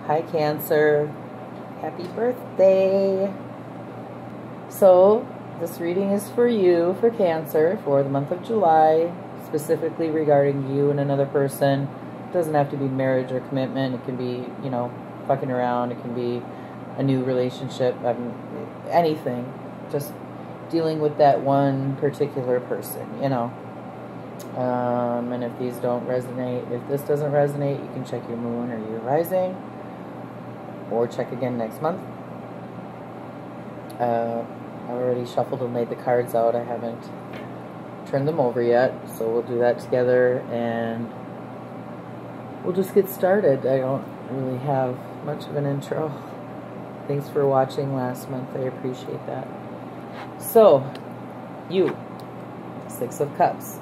Hi, Cancer. Happy birthday. So, this reading is for you, for Cancer, for the month of July, specifically regarding you and another person. It doesn't have to be marriage or commitment. It can be, you know, fucking around. It can be a new relationship. Anything. Just dealing with that one particular person, you know. And if these don't resonate, if this doesn't resonate, you can check your moon or your rising, or check again next month. I already shuffled and laid the cards out. I haven't turned them over yet, so we'll do that together and we'll just get started. I don't really have much of an intro. Thanks for watching last month. I appreciate that. So, you, Six of Cups.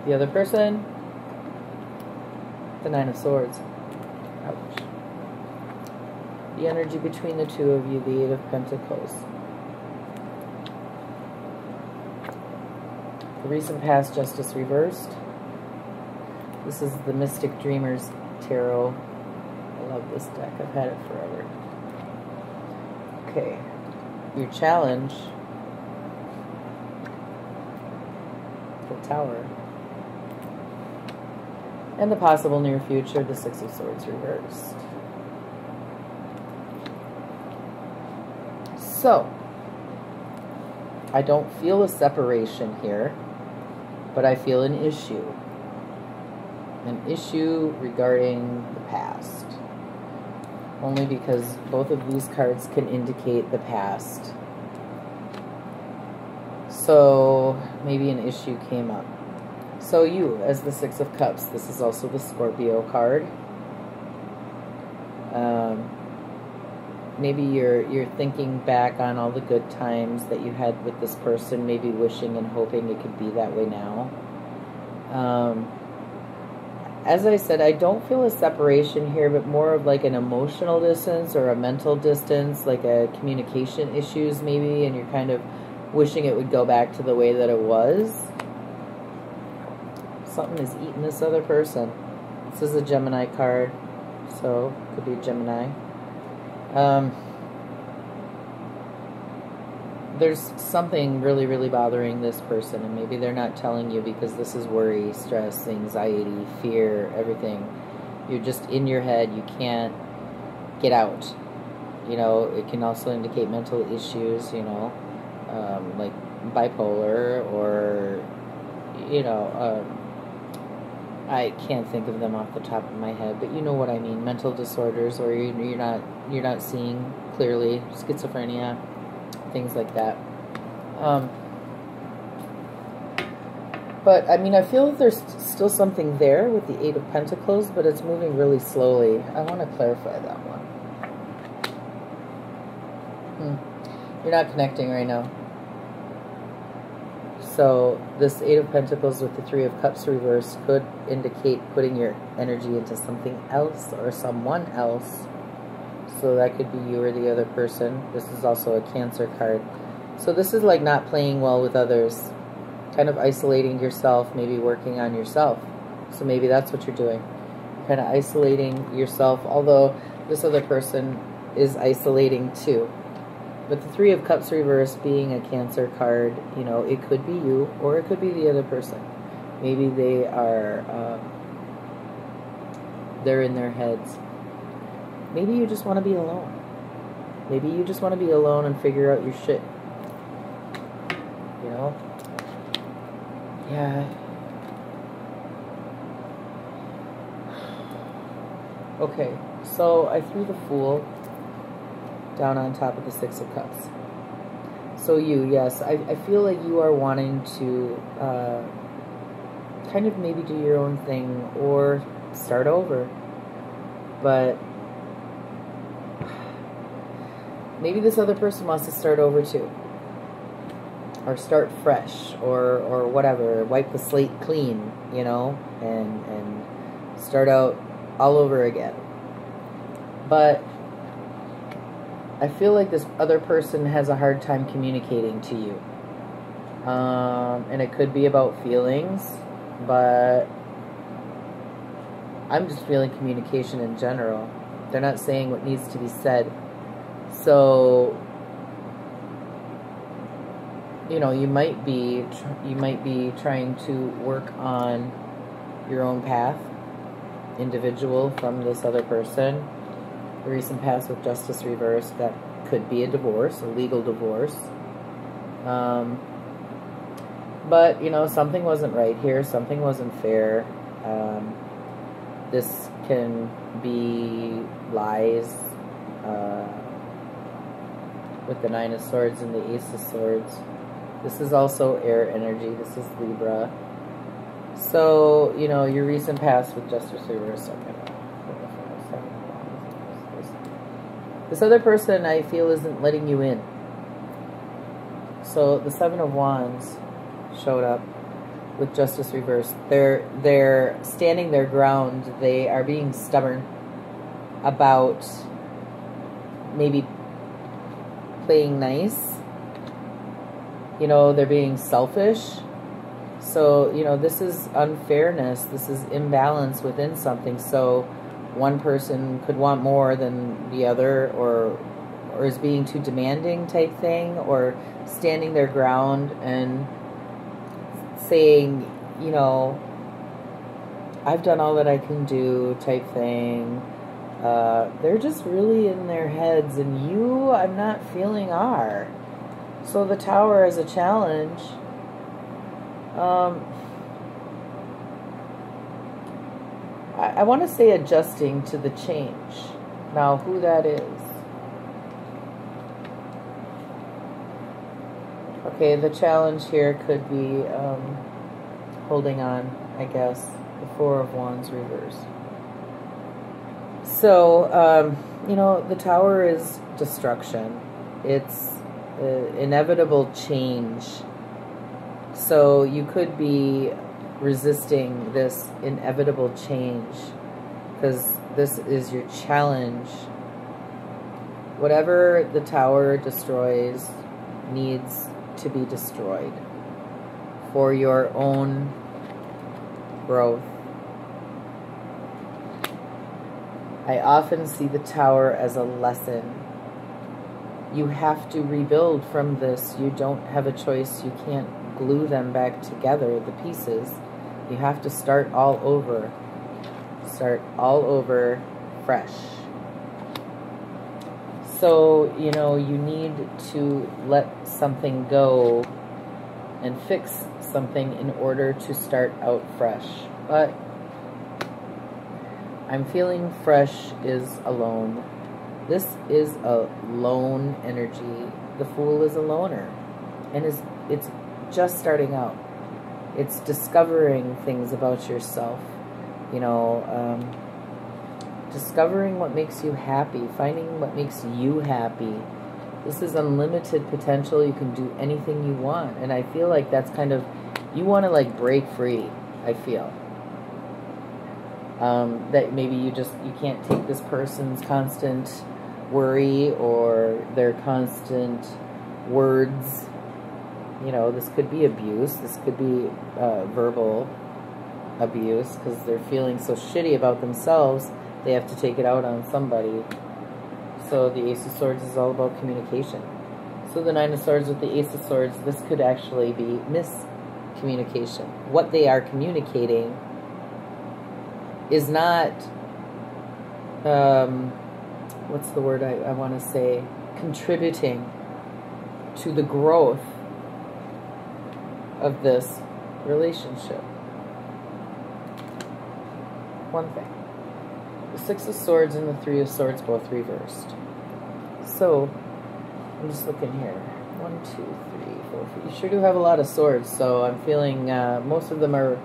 The other person, the Nine of Swords. Ouch. The energy between the two of you, the Eight of Pentacles. The recent past, Justice reversed. This is the Mystic Dreamers Tarot. I love this deck. I've had it forever. Okay. Your challenge. The Tower. And the possible near future, the Six of Swords reversed. So, I don't feel a separation here, but I feel an issue. An issue regarding the past. Only because both of these cards can indicate the past. So, maybe an issue came up. So you, as the Six of Cups, this is also the Scorpio card. Maybe you're thinking back on all the good times that you had with this person, maybe wishing and hoping it could be that way now. As I said, I don't feel a separation here, but more of like an emotional distance or a mental distance, like a communication issues maybe, and you're kind of wishing it would go back to the way that it was. Something is eating this other person. This is a Gemini card, so it could be Gemini. There's something really, really bothering this person, and maybe they're not telling you because this is worry, stress, anxiety, fear, everything. You're just in your head. You can't get out. You know, it can also indicate mental issues, you know, like bipolar or, you know, I can't think of them off the top of my head, but you know what I mean. Mental disorders, or you're not seeing clearly. Schizophrenia, things like that. But I mean, I feel that there's still something there with the Eight of Pentacles, but it's moving really slowly. I want to clarify that one. You're not connecting right now. So this Eight of Pentacles with the Three of Cups reversed could indicate putting your energy into something else or someone else. So that could be you or the other person. This is also a Cancer card. So this is like not playing well with others. Kind of isolating yourself, maybe working on yourself. So maybe that's what you're doing. You're kind of isolating yourself, although this other person is isolating too. But the Three of Cups reversed being a Cancer card, you know, it could be you or it could be the other person. Maybe they are, they're in their heads. Maybe you just want to be alone. Maybe you just want to be alone and figure out your shit. You know? Yeah. Okay, so I threw the Fool down on top of the Six of Cups. So you, yes, I feel like you are wanting to kind of maybe do your own thing or start over. But maybe this other person wants to start over too. Or start fresh or whatever. Wipe the slate clean, you know, and start out all over again. But I feel like this other person has a hard time communicating to you. And it could be about feelings, but I'm just feeling communication in general. They're not saying what needs to be said. So, you know, you might be trying to work on your own path, individual from this other person. The recent past with Justice reversed, that could be a divorce, a legal divorce. But, you know, something wasn't right here. Something wasn't fair. This can be lies with the Nine of Swords and the Ace of Swords. This is also air energy. This is Libra. So, you know, your recent past with Justice reversed. This other person, I feel, isn't letting you in. So the Seven of Wands showed up with Justice reversed. They're standing their ground. They are being stubborn about maybe playing nice. You know, they're being selfish. So, you know, this is unfairness. This is imbalance within something. So one person could want more than the other, or is being too demanding type thing, or standing their ground and saying, you know, I've done all that I can do type thing. They're just really in their heads, and you, I'm not feeling are. So the Tower is a challenge. I want to say adjusting to the change. Now, who that is? Okay, the challenge here could be holding on, I guess. The Four of Wands reverse. So, you know, the Tower is destruction. It's inevitable change. So you could be resisting this inevitable change because this is your challenge. Whatever the Tower destroys needs to be destroyed for your own growth. I often see the Tower as a lesson. You have to rebuild from this. You don't have a choice. You can't glue them back together, the pieces. You have to start all over. Start all over fresh. So, you know, you need to let something go and fix something in order to start out fresh. But I'm feeling fresh is alone. This is a lone energy. The Fool is a loner. And it's just starting out. It's discovering things about yourself. You know, discovering what makes you happy. Finding what makes you happy. This is unlimited potential. You can do anything you want. And I feel like that's kind of, you want to like break free, I feel. That maybe you can't take this person's constant worry or their constant words. You know, this could be abuse. This could be verbal abuse because they're feeling so shitty about themselves, they have to take it out on somebody. So the Ace of Swords is all about communication. So the Nine of Swords with the Ace of Swords, this could actually be miscommunication. What they are communicating is not, what's the word I want to say, contributing to the growth of this relationship. One thing. The Six of Swords and the Three of Swords both reversed. So, I'm just looking here. 1, 2, 3, 4, 5. You sure do have a lot of swords, so I'm feeling most of them are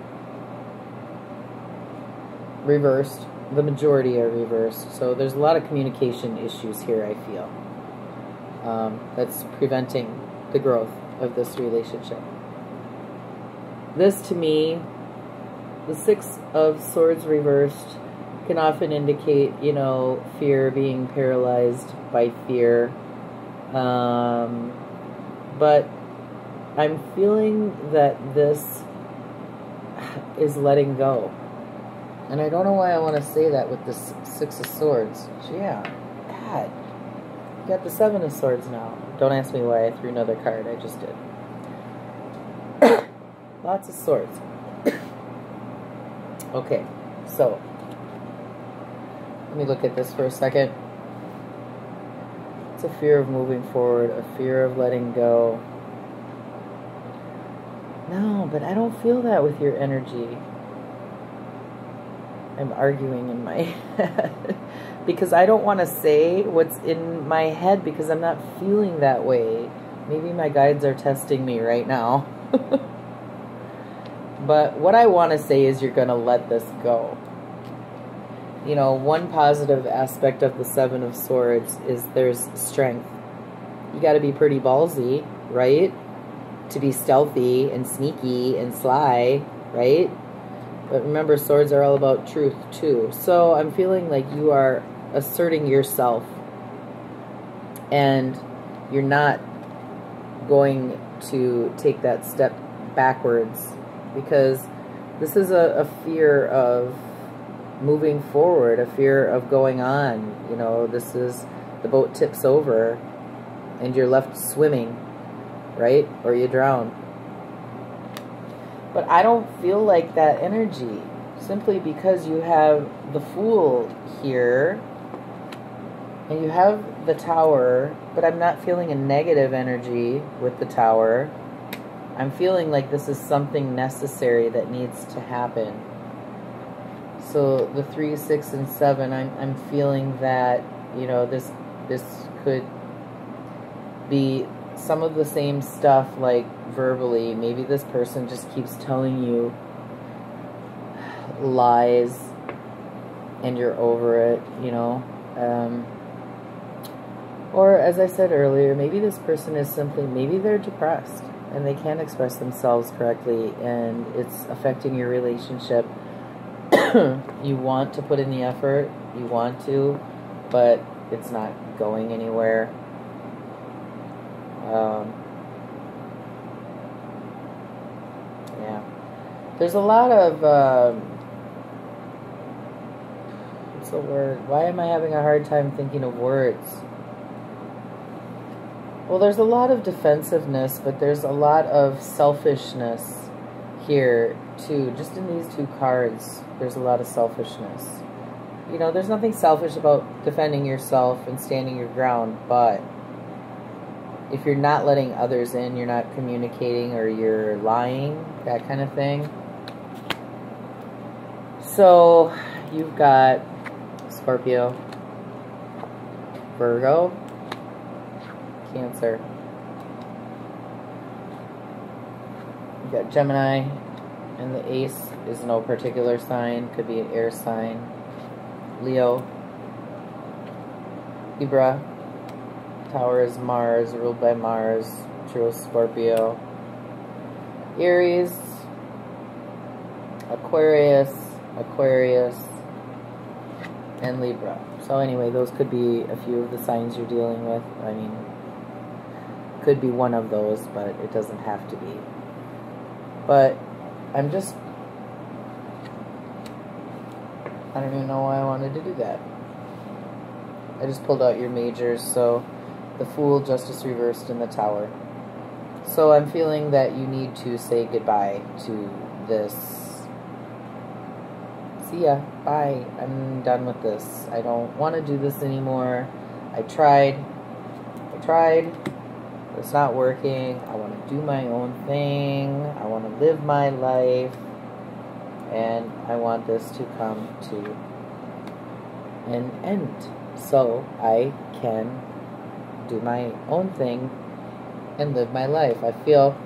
reversed. The majority are reversed. So there's a lot of communication issues here, I feel. That's preventing the growth of this relationship. This, to me, the Six of Swords reversed can often indicate, you know, fear, being paralyzed by fear. But I'm feeling that this is letting go. And I don't know why I want to say that with this Six of Swords. Yeah, God. You got the Seven of Swords now. Don't ask me why I threw another card. I just did. Lots of swords. Okay, so let me look at this for a second. It's a fear of moving forward, a fear of letting go. No, but I don't feel that with your energy. I'm arguing in my head because I don't want to say what's in my head because I'm not feeling that way. Maybe my guides are testing me right now. But what I want to say is you're going to let this go. You know, one positive aspect of the Seven of Swords is there's strength. You got to be pretty ballsy, right? To be stealthy and sneaky and sly, right? But remember, swords are all about truth, too. So I'm feeling like you are asserting yourself. And you're not going to take that step backwards. Because this is a fear of moving forward, a fear of going on. You know, this is the boat tips over and you're left swimming, right? Or you drown. But I don't feel like that energy, simply because you have the Fool here and you have the Tower, but I'm not feeling a negative energy with the Tower. I'm feeling like this is something necessary that needs to happen. So the 3, 6, and 7, I'm feeling that, you know, this could be some of the same stuff, like verbally. Maybe this person just keeps telling you lies and you're over it, you know. Or as I said earlier, maybe this person is simply, maybe they're depressed and they can't express themselves correctly and it's affecting your relationship. You want to put in the effort, you want to, but it's not going anywhere. Yeah. There's a lot of, what's the word? Why am I having a hard time thinking of words? Well, there's a lot of defensiveness, but there's a lot of selfishness here, too. Just in these two cards, there's a lot of selfishness. You know, there's nothing selfish about defending yourself and standing your ground, but if you're not letting others in, you're not communicating, or you're lying, that kind of thing. So, you've got Scorpio, Virgo, Cancer. You've got Gemini, and the Ace is no particular sign, could be an air sign. Leo, Libra, Tower is Mars, ruled by Mars, true Scorpio. Aries, Aquarius, and Libra. So anyway, those could be a few of the signs you're dealing with. I mean, could be one of those, but it doesn't have to be. But I'm just, I don't even know why I wanted to do that. I just pulled out your majors, so the Fool, Justice reversed, and the Tower. So I'm feeling that you need to say goodbye to this. See ya. Bye. I'm done with this. I don't want to do this anymore. I tried. It's not working. I want to do my own thing. I want to live my life. And I want this to come to an end, so I can do my own thing and live my life. I feel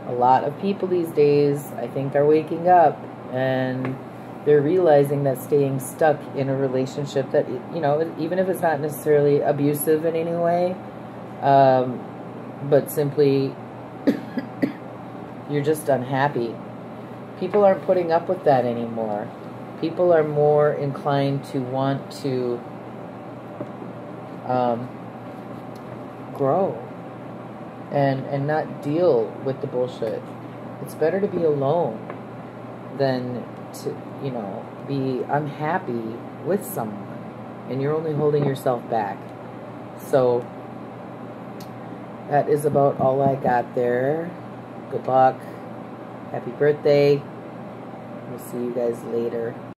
a lot of people these days, I think, are waking up and they're realizing that staying stuck in a relationship that, you know, even if it's not necessarily abusive in any way, but simply you're just unhappy. People aren't putting up with that anymore. People are more inclined to want to grow and not deal with the bullshit. It's better to be alone than to, you know, be unhappy with someone, and you're only holding yourself back. So that is about all I got there. Good luck. Happy birthday. We'll see you guys later.